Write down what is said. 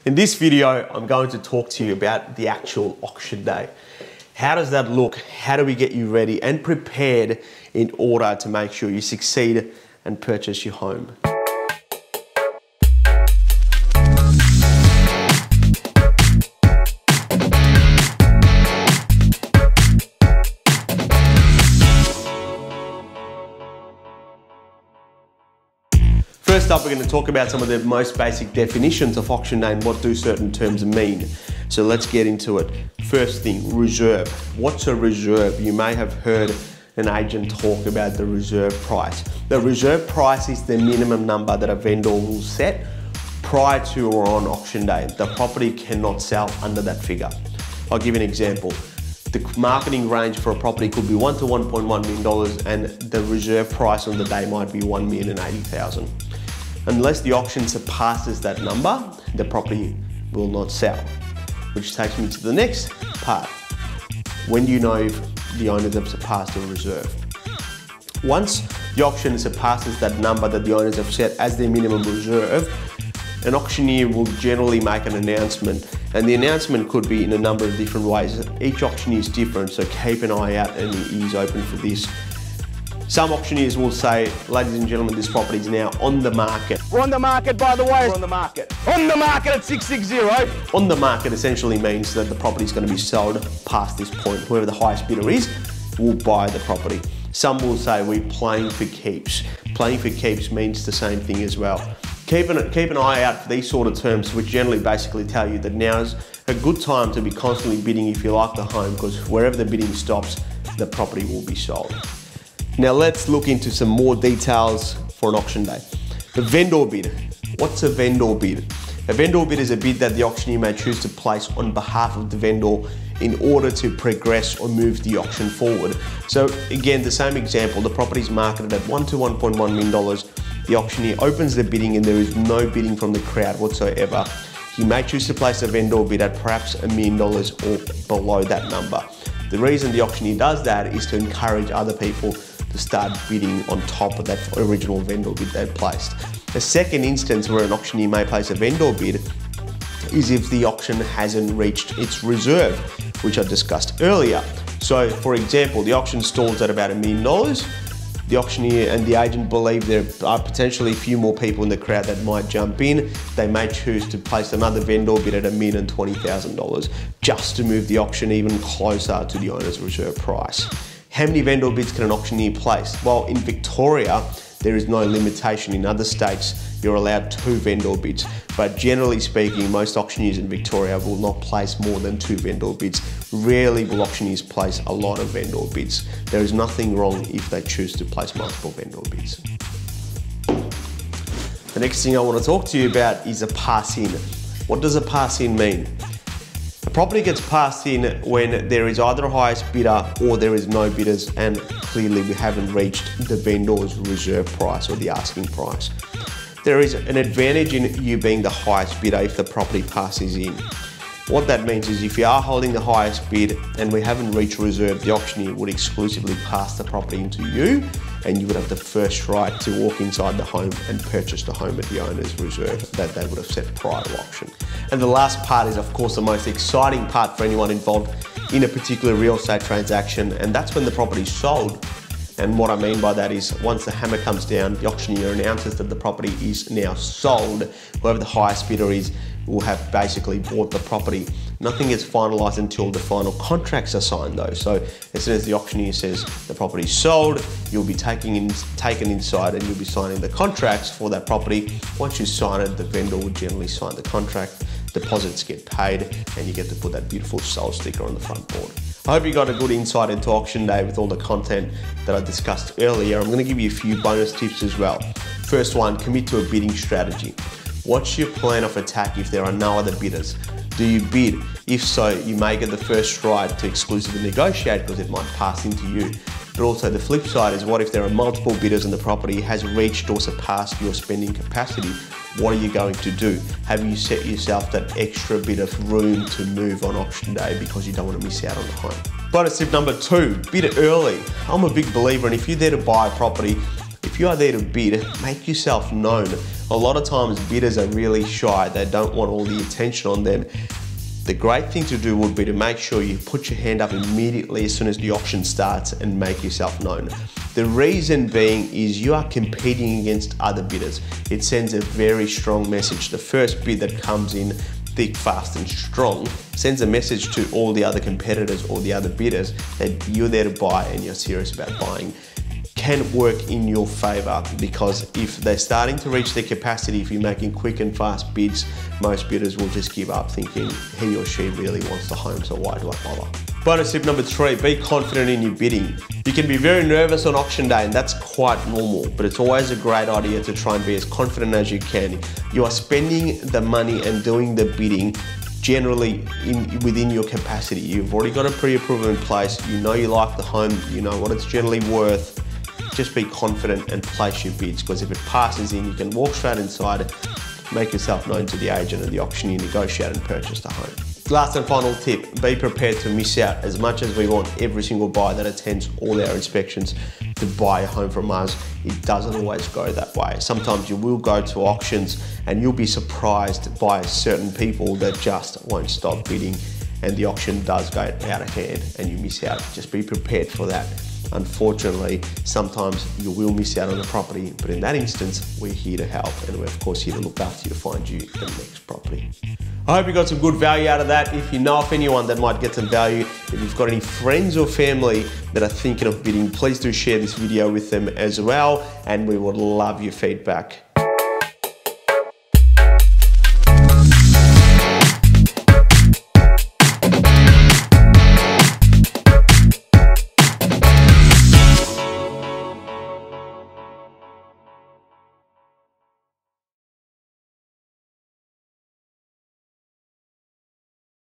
In this video, I'm going to talk to you about the actual auction day. How does that look? How do we get you ready and prepared in order to make sure you succeed and purchase your home? First up, we're going to talk about some of the most basic definitions of auction day and what do certain terms mean. So let's get into it. First thing, reserve. What's a reserve? You may have heard an agent talk about the reserve price. The reserve price is the minimum number that a vendor will set prior to or on auction day. The property cannot sell under that figure. I'll give you an example. The marketing range for a property could be $1 to $1.1 million and the reserve price on the day might be $1,080,000. Unless the auction surpasses that number, the property will not sell. Which takes me to the next part. When do you know if the owners have surpassed the reserve? Once the auction surpasses that number that the owners have set as their minimum reserve, an auctioneer will generally make an announcement, and the announcement could be in a number of different ways. Each auctioneer is different, so keep an eye out and your ears open for this. Some auctioneers will say, ladies and gentlemen, this property is now on the market. We're on the market, by the way. We're on the market. On the market at 660. On the market essentially means that the property is going to be sold past this point. Whoever the highest bidder is will buy the property. Some will say we're playing for keeps. Playing for keeps means the same thing as well. Keep an eye out for these sort of terms, which generally basically tell you that now's a good time to be constantly bidding if you like the home, because wherever the bidding stops, the property will be sold. Now let's look into some more details for an auction day. The vendor bid. What's a vendor bid? A vendor bid is a bid that the auctioneer may choose to place on behalf of the vendor in order to progress or move the auction forward. So again, the same example, the property is marketed at $1 to $1.1 million. The auctioneer opens the bidding and there is no bidding from the crowd whatsoever. He may choose to place a vendor bid at perhaps $1 million or below that number. The reason the auctioneer does that is to encourage other people to start bidding on top of that original vendor bid they placed. The second instance where an auctioneer may place a vendor bid is if the auction hasn't reached its reserve, which I discussed earlier. So for example, the auction stalls at about $1 million. The auctioneer and the agent believe there are potentially a few more people in the crowd that might jump in. They may choose to place another vendor bid at $1,020,000 just to move the auction even closer to the owner's reserve price. How many vendor bids can an auctioneer place? Well, in Victoria, there is no limitation. In other states, you're allowed 2 vendor bids. But generally speaking, most auctioneers in Victoria will not place more than 2 vendor bids. Rarely will auctioneers place a lot of vendor bids. There is nothing wrong if they choose to place multiple vendor bids. The next thing I want to talk to you about is a pass-in. What does a pass-in mean? A property gets passed in when there is either a highest bidder or there is no bidders, and clearly we haven't reached the vendor's reserve price or the asking price. There is an advantage in you being the highest bidder if the property passes in. What that means is if you are holding the highest bid and we haven't reached reserve, the auctioneer would exclusively pass the property into you, and you would have the first right to walk inside the home and purchase the home at the owner's reserve that they would have set prior to auction. And the last part is of course the most exciting part for anyone involved in a particular real estate transaction, and that's when the property is sold. And what I mean by that is once the hammer comes down, the auctioneer announces that the property is now sold. Whoever the highest bidder is will have basically bought the property. Nothing gets finalised until the final contracts are signed though. So as soon as the auctioneer says the property is sold, you'll be taken inside and you'll be signing the contracts for that property. Once you sign it, the vendor will generally sign the contract, deposits get paid, and you get to put that beautiful sold sticker on the front board. I hope you got a good insight into auction day with all the content that I discussed earlier. I'm going to give you a few bonus tips as well. First one, commit to a bidding strategy. What's your plan of attack if there are no other bidders? Do you bid? If so, you may get the first right to exclusively negotiate because it might pass into you. But also the flip side is, what if there are multiple bidders and the property has reached or surpassed your spending capacity? What are you going to do? Have you set yourself that extra bit of room to move on auction day because you don't want to miss out on the home? Bonus tip number 2, bid early. I'm a big believer, and if you're there to buy a property, if you are there to bid, make yourself known. A lot of times bidders are really shy. They don't want all the attention on them. The great thing to do would be to make sure you put your hand up immediately as soon as the auction starts and make yourself known. The reason being is you are competing against other bidders. It sends a very strong message. The first bid that comes in thick, fast and strong sends a message to all the other competitors or the other bidders that you're there to buy and you're serious about buying. Can work in your favor, because if they're starting to reach their capacity, if you're making quick and fast bids, most bidders will just give up thinking he or she really wants the home, so why do I bother? Bonus tip number 3, be confident in your bidding. You can be very nervous on auction day, and that's quite normal, but it's always a great idea to try and be as confident as you can. You are spending the money and doing the bidding generally within your capacity. You've already got a pre-approval in place, you know you like the home, you know what it's generally worth. Just be confident and place your bids, because if it passes in, you can walk straight inside, make yourself known to the agent and the auctioneer, negotiate and purchase the home. Last and final tip, be prepared to miss out. As much as we want every single buyer that attends all our inspections to buy a home from us, it doesn't always go that way. Sometimes you will go to auctions and you'll be surprised by certain people that just won't stop bidding, and the auction does go out of hand and you miss out. Just be prepared for that. Unfortunately, sometimes you will miss out on a property, but in that instance, we're here to help, and we're of course here to look after you to find you the next property. I hope you got some good value out of that. If you know of anyone that might get some value, if you've got any friends or family that are thinking of bidding, please do share this video with them as well, and we would love your feedback.